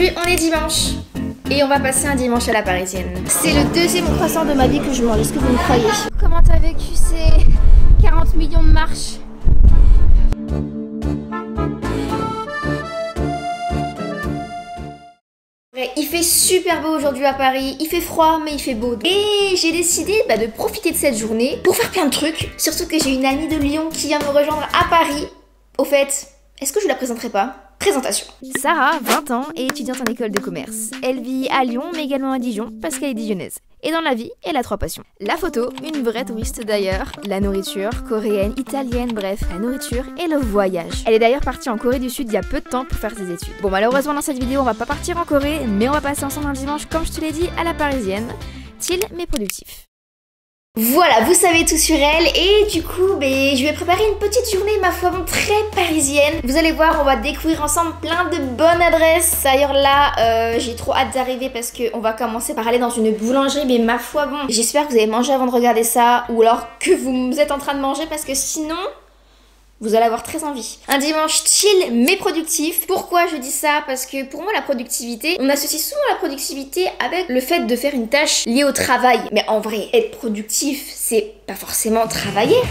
Aujourd'hui on est dimanche et on va passer un dimanche à la parisienne. C'est le deuxième croissant de ma vie que je mange, est-ce que vous me croyez? Comment t'as vécu ces 40 millions de marches? Il fait super beau aujourd'hui à Paris, il fait froid mais il fait beau. Et j'ai décidé de profiter de cette journée pour faire plein de trucs. Surtout que j'ai une amie de Lyon qui vient me rejoindre à Paris. Au fait, est-ce que je la présenterai pas? Présentation. Sarah, 20 ans, est étudiante en école de commerce. Elle vit à Lyon mais également à Dijon parce qu'elle est dijonnaise. Et dans la vie, elle a 3 passions. La photo, une vraie touriste d'ailleurs, la nourriture, coréenne, italienne, bref, la nourriture et le voyage. Elle est d'ailleurs partie en Corée du Sud il y a peu de temps pour faire ses études. Bon, malheureusement dans cette vidéo, on va pas partir en Corée, mais on va passer ensemble un dimanche, comme je te l'ai dit, à la parisienne. Chill mais productif. Voilà, vous savez tout sur elle et du coup, je vais préparer une petite journée, ma foi, très parisienne. Vous allez voir, on va découvrir ensemble plein de bonnes adresses. D'ailleurs là, j'ai trop hâte d'arriver parce qu'on va commencer par aller dans une boulangerie, mais ma foi, bon, j'espère que vous avez mangé avant de regarder ça ou alors que vous êtes en train de manger parce que sinon... vous allez avoir très envie. Un dimanche chill mais productif. Pourquoi je dis ça? Parce que pour moi la productivité, on associe souvent la productivité avec le fait de faire une tâche liée au travail. Mais en vrai, être productif, c'est pas forcément travailler.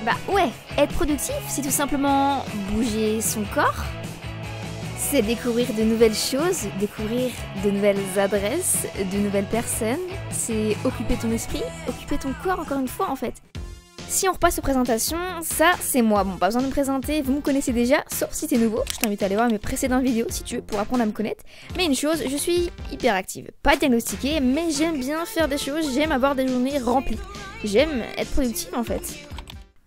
Bah ouais, être productif, c'est tout simplement bouger son corps. C'est découvrir de nouvelles choses, découvrir de nouvelles adresses, de nouvelles personnes. C'est occuper ton esprit, occuper ton corps encore une fois en fait. Si on repasse aux présentations, ça c'est moi. Bon, pas besoin de me présenter, vous me connaissez déjà, sauf si t'es nouveau. Je t'invite à aller voir mes précédentes vidéos si tu veux pour apprendre à me connaître. Mais une chose, je suis hyper active. Pas diagnostiquée, mais j'aime bien faire des choses, j'aime avoir des journées remplies. J'aime être productive en fait.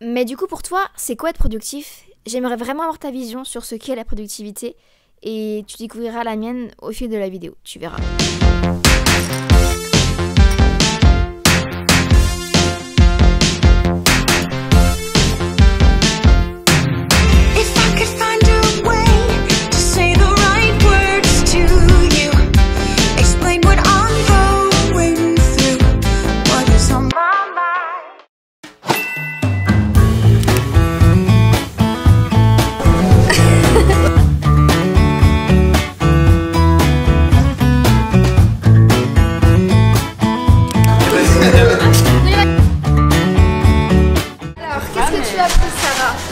Mais du coup pour toi, c'est quoi être productif? J'aimerais vraiment avoir ta vision sur ce qu'est la productivité et tu découvriras la mienne au fil de la vidéo, tu verras.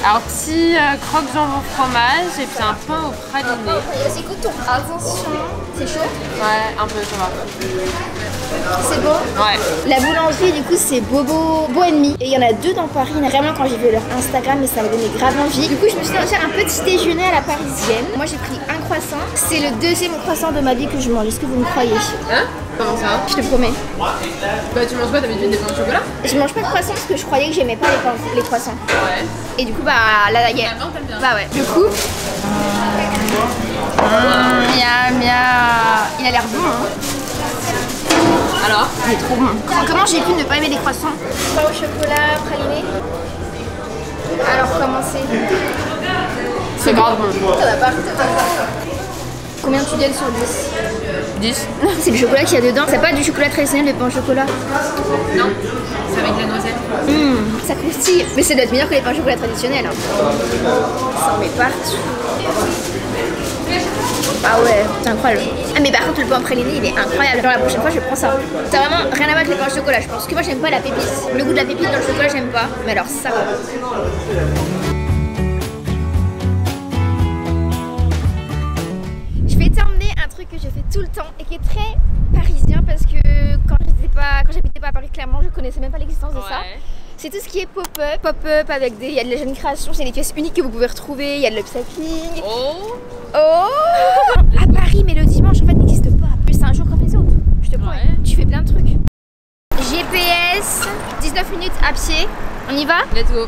Alors petit croque jambon fromage et puis un pain au praliné. C'est quoi ton attention? C'est chaud? Ouais, un peu, ça va. C'est bon? Ouais. La boulangerie du coup c'est Bobo Ennemi. Et il y en a 2 dans Paris, vraiment quand j'ai vu leur Instagram et ça m'a donné grave envie. Du coup je me suis fait un petit déjeuner à la parisienne. Moi j'ai pris un croissant. C'est le deuxième croissant de ma vie que je mange, est-ce que vous me croyez? Hein? Comment ça? Je te promets. Bah tu manges quoi? D'habitude des pains au chocolat? Je mange pas de croissant parce que je croyais que j'aimais pas les croissants. Ouais. Et du coup là il y a... Bah ouais. Du coup... il a l'air bon hein. Alors? Il est trop bon. Comment j'ai pu ne pas aimer les croissants? Pain au chocolat, praliné. Alors comment c'est grave bon. Ça va pas. Combien tu donnes sur 10? 10. C'est le chocolat qu'il y a dedans. C'est pas du chocolat traditionnel de pain au chocolat? Non, c'est avec la noisette. Ça croustille. Mais ça doit être meilleur que les pains au chocolat traditionnels. Ça en met partout. Ah ouais, c'est incroyable. Ah mais par contre le pain praliné il est incroyable. Genre la prochaine fois je prends ça. Ça a vraiment rien à voir avec les pains au chocolat je pense. Parce que moi j'aime pas la pépisse. Le goût de la pépite dans le chocolat j'aime pas. Mais alors ça... Je vais t'emmener un truc que je fais tout le temps et qui est très parisien parce que quand j'habitais pas à Paris clairement je connaissais même pas l'existence de ça. C'est tout ce qui est pop-up. Pop-up avec il y a de la jeune création, c'est des pièces uniques que vous pouvez retrouver, il y a de l'upcycling. Oh À Paris, mais le dimanche en fait n'existe pas. Plus c'est un jour comme les autres. Je te promets. Tu fais plein de trucs. GPS, 19 minutes à pied. On y va? Let's go.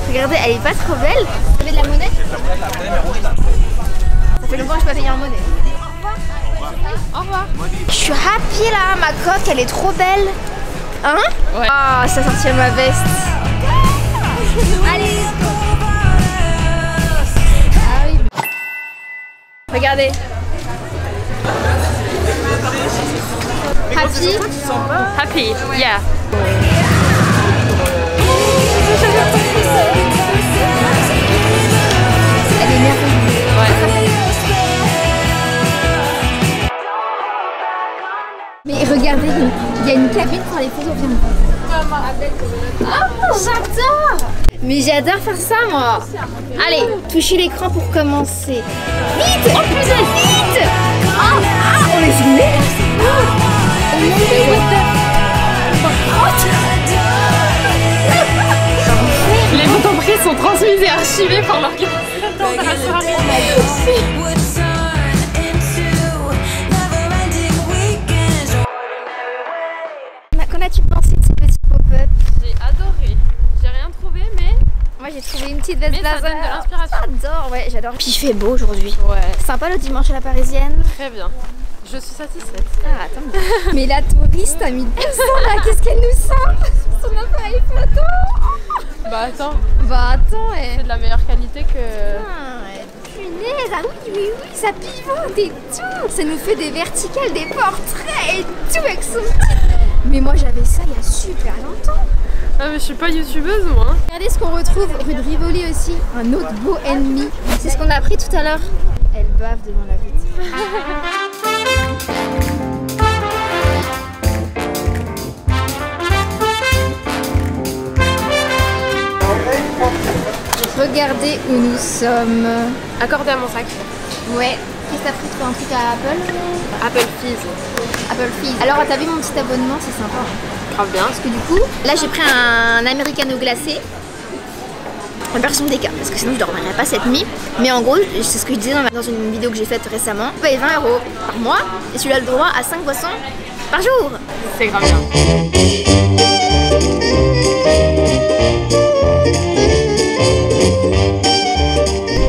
Regardez, elle est pas trop belle. Vous avez de la monnaie? Ça fait longtemps que je peux payer en monnaie. Au revoir. Je suis happy là, ma coque elle est trop belle. Hein? Ouais. Ah, ça sortit ma veste. Allez. Regardez. Happy. Happy, yeah. Elle est merveilleuse. Ouais. Mais regardez, il y a une cabine pour les photos. Oh, j'adore. Mais j'adore faire ça, moi. Allez, touchez l'écran pour commencer. Vite. Oh putain, vite. On est filmé. Les photos prises sont transmises et archivées par l'organisation de la soirée. Qu'en as-tu pensé de ces petits pop-up? J'ai adoré. J'ai rien trouvé, mais Moi j'ai trouvé une petite veste ça blazer. donne de l'inspiration. J'adore, ouais, j'adore. Puis il fait beau aujourd'hui. Ouais, Sympa le dimanche à la parisienne. très bien. Je suis satisfaite. Ah, attends. Mais la touriste a mis 200 là, qu'est-ce qu'elle nous sort? Son appareil photo. Bah attends, Bah attends, c'est de la meilleure qualité que... Punaise, ah oui, ça pivote et tout. Ça nous fait des verticales, des portraits et tout avec son petit... Mais moi j'avais ça il y a super longtemps. Ah mais je suis pas youtubeuse moi. Regardez ce qu'on retrouve rue de Rivoli aussi, un autre beau ennemi. C'est ce qu'on a pris tout à l'heure. Elle bave devant la vitre. Regardez où nous sommes. Accordé à mon sac. Ouais. Qu'est-ce que t'as pris toi, un truc à Apple? Apple Fizz. Apple Fizz. Alors t'as vu mon petit abonnement, c'est sympa. Grave bien. Parce que du coup, là j'ai pris un americano glacé. En version déca, parce que sinon je dormirais pas cette nuit. Mais en gros, c'est ce que je disais dans une vidéo que j'ai faite récemment. Vous payez 20 € par mois et celui-là a le droit à 5 boissons par jour. C'est grave bien.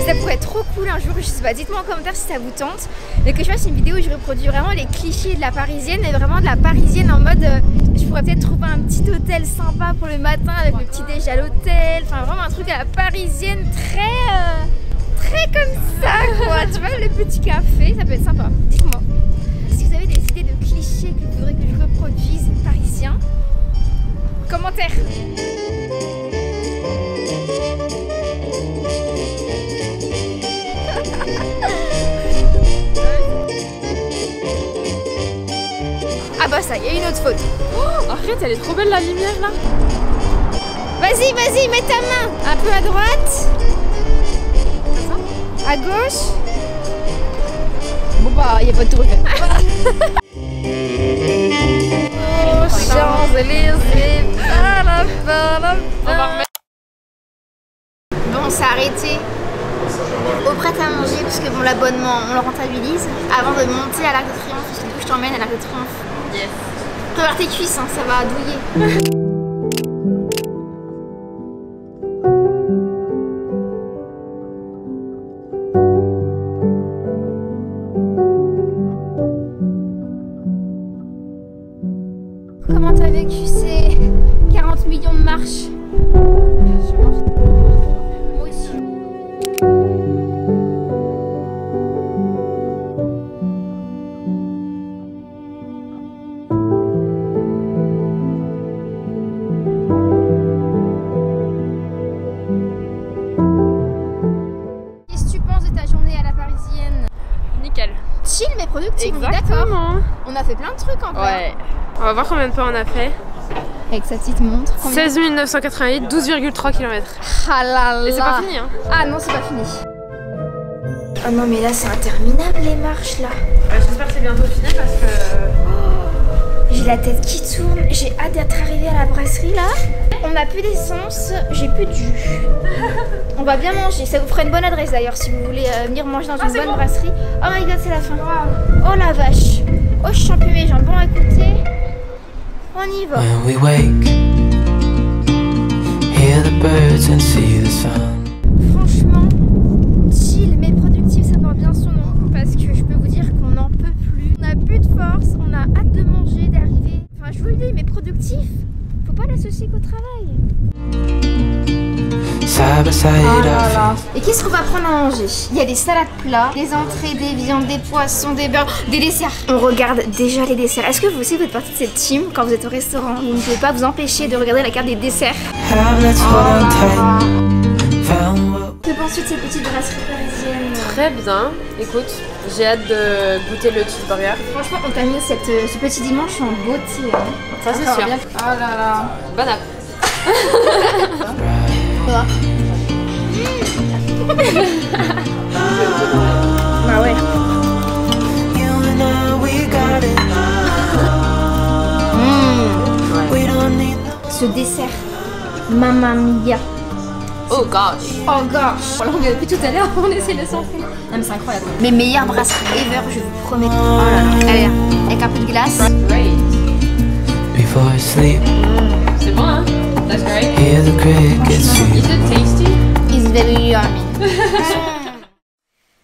Ça pourrait être trop cool un jour, je sais pas, dites-moi en commentaire si ça vous tente. Mais que je fasse une vidéo où je reproduis vraiment les clichés de la parisienne, mais vraiment de la parisienne en mode je pourrais peut-être trouver un petit hôtel sympa pour le matin avec le petit déj à l'hôtel. Enfin vraiment un truc à la parisienne très comme ça quoi. Tu vois, le petit café, ça peut être sympa. Dites-moi. Si vous avez des idées de clichés que vous voudrez que je reproduise parisiens, commentaire. Ah bah ça, il y a une autre faute. Oh, arrête, elle est trop belle la lumière là. Vas-y, mets ta main. Un peu à droite. À gauche. Bon bah, il n'y a pas de tour. Oh, Champs-Élysées. On va remettre. Bon, on s'est arrêté au prêt à manger parce que bon, l'abonnement, on le rentabilise avant de monter à l'Arc de Triomphe. Parce que du coup, je t'emmène à l'Arc de Triomphe. Yes. Prépare tes cuisses, hein, ça va douiller. Comment t'as vécu ces 40 millions de marches? Je suis morte. Moi aussi. Qu'est-ce que tu penses de ta journée à la parisienne? Nickel. Chill mais productive, on est d'accord. Exactement. On a fait plein de trucs encore. Ouais. On va voir combien de pas on a fait. Avec sa petite montre. 16 988, 12,3 km. Ah là là. Et c'est pas fini hein. Ah non, c'est pas fini. Ah non, mais là c'est interminable les marches là. J'espère que c'est bientôt fini parce que... J'ai la tête qui tourne. J'ai hâte d'être arrivée à la brasserie là. On a plus d'essence, j'ai plus de jus. On va bien manger. Ça vous fera une bonne adresse d'ailleurs si vous voulez venir manger dans une bonne brasserie. Oh my god, c'est la fin. Oh la vache. Oh, je sens plus mes jambes. Bon, écoutez, on y va. When we wake, hear the birds and see the sun. Franchement, chill mais productif, ça porte bien son nom. Parce que je peux vous dire qu'on n'en peut plus. On a plus de force, on a hâte de manger, d'arriver. Enfin, je vous le dis, mais productif, faut pas l'associer qu'au travail. side by side. Oh là I là. Et qu'est-ce qu'on va prendre à manger? Il y a des salades plats, des entrées, des viandes, des poissons, des beurres, des desserts. On regarde déjà les desserts. Est-ce que vous aussi vous êtes partie de cette team quand vous êtes au restaurant? Vous ne pouvez pas vous empêcher de regarder la carte des desserts. have, let's hold tight. Found what Que penses-tu de ces petites brasseries parisiennes? Très bien. Écoute, j'ai hâte de goûter le cheeseburger. Franchement, on t'a mis ce petit dimanche en beauté. Hein. Ça, c'est Encore sûr. bien. Oh là là. Bon app. Voilà. Bah ouais. you and I, we got it. We don't need no Ce dessert, Mamma Mia. Oh gosh. Oh gosh. On l'a revu depuis tout à l'heure, on essaie de s'en faire. Non mais c'est incroyable. Mes meilleures brasseries ever, je vous promets. Oh là là. Allez, avec un peu de glace. Great. before I sleep. C'est bon, hein? That's great. Hear the crickets sing. Is it tasty? It's very yummy.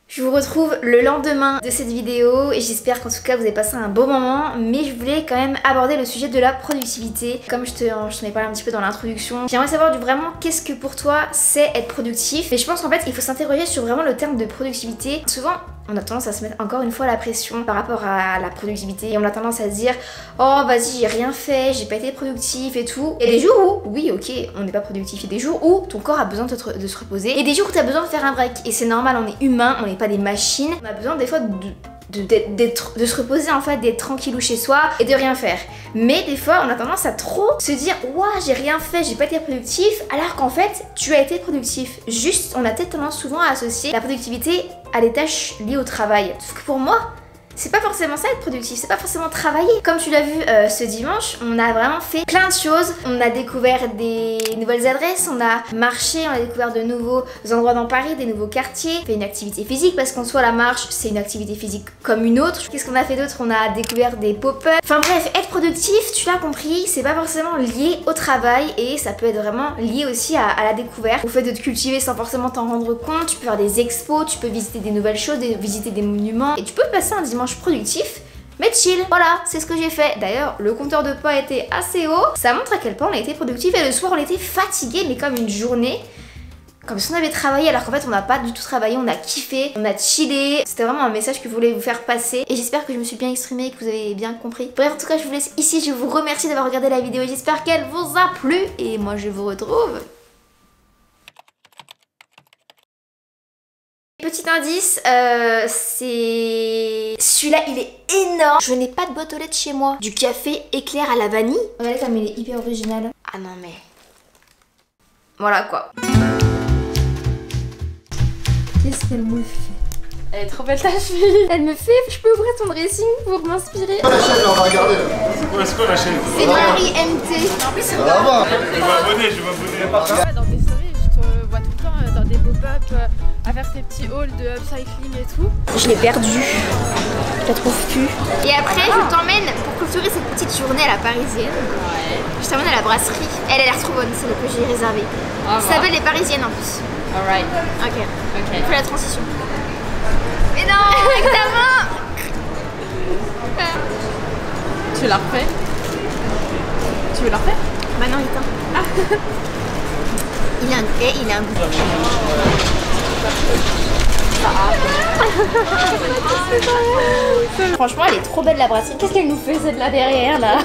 Je vous retrouve le lendemain de cette vidéo et j'espère qu'en tout cas vous avez passé un beau moment, mais je voulais quand même aborder le sujet de la productivité. Comme je t'en ai parlé un petit peu dans l'introduction, j'aimerais savoir vraiment qu'est-ce que pour toi c'est être productif. Et je pense qu'en fait il faut s'interroger sur vraiment le terme de productivité. Souvent on a tendance à se mettre encore une fois la pression par rapport à la productivité et on a tendance à se dire oh vas-y j'ai rien fait, j'ai pas été productif et tout. Il y a des jours où, oui ok on n'est pas productif, il y a des jours où ton corps a besoin de se reposer et des jours où tu as besoin de faire un break. Et c'est normal, on est humain, on n'est pas des machines, on a besoin des fois de se reposer en fait, d'être tranquillou chez soi et de rien faire. Mais des fois on a tendance à trop se dire ouah j'ai rien fait, j'ai pas été productif, alors qu'en fait tu as été productif. Juste on a peut-être tendance souvent à associer la productivité à des tâches liées au travail. Sauf que pour moi c'est pas forcément ça être productif, c'est pas forcément travailler. Comme tu l'as vu ce dimanche, on a vraiment fait plein de choses. On a découvert des nouvelles adresses, on a marché, on a découvert de nouveaux endroits dans Paris, des nouveaux quartiers. On fait une activité physique parce qu'en soi la marche c'est une activité physique comme une autre. Qu'est-ce qu'on a fait d'autre? On a découvert des pop-up. Enfin bref, être productif, tu l'as compris, c'est pas forcément lié au travail et ça peut être vraiment lié aussi à la découverte. Au fait de te cultiver sans forcément t'en rendre compte. Tu peux faire des expos, tu peux visiter des nouvelles choses, visiter des monuments et tu peux passer un dimanche productif mais chill. Voilà, c'est ce que j'ai fait. D'ailleurs le compteur de pas était assez haut, ça montre à quel point on a été productif. Et le soir on était fatigué mais comme une journée, comme si on avait travaillé alors qu'en fait on n'a pas du tout travaillé, on a kiffé, on a chillé. C'était vraiment un message que je voulais vous faire passer et j'espère que je me suis bien exprimée et que vous avez bien compris. Bref, en tout cas je vous laisse ici, je vous remercie d'avoir regardé la vidéo, j'espère qu'elle vous a plu et moi je vous retrouve. Petit indice, c'est... Celui-là, il est énorme. Je n'ai pas de boîte aux lettres chez moi. Du café éclair à la vanille. Regardez comme il est hyper original. Ah non mais... Voilà quoi. Qu'est-ce qu'elle me fait? Elle est trop belle ta fille. Elle me fait... Je peux ouvrir ton dressing pour m'inspirer? La chaîne, on va regarder là. C'est quoi la chaîne? C'est Marie MT. En plus, Ça va. Je vais m'abonner. Dans tes stories, je te vois tout le temps dans des pop-up, à faire tes petits hauls de upcycling et tout. je l'ai perdue. Je la trouve plus. Et après, je t'emmène pour clôturer cette petite journée à la parisienne. Ouais. Je t'emmène à la brasserie. Elle a l'air trop bonne, celle que j'ai réservée. Ça s'appelle les parisiennes en plus. Alright. Ok. Ok. Fais la transition. Mais non, avec ta main. Tu l'as refait? Tu veux la refaire? Bah non, éteins. Il a un goût. Il a un goût. Franchement, elle est trop belle la brasserie. Qu'est-ce qu'elle nous fait celle là derrière là?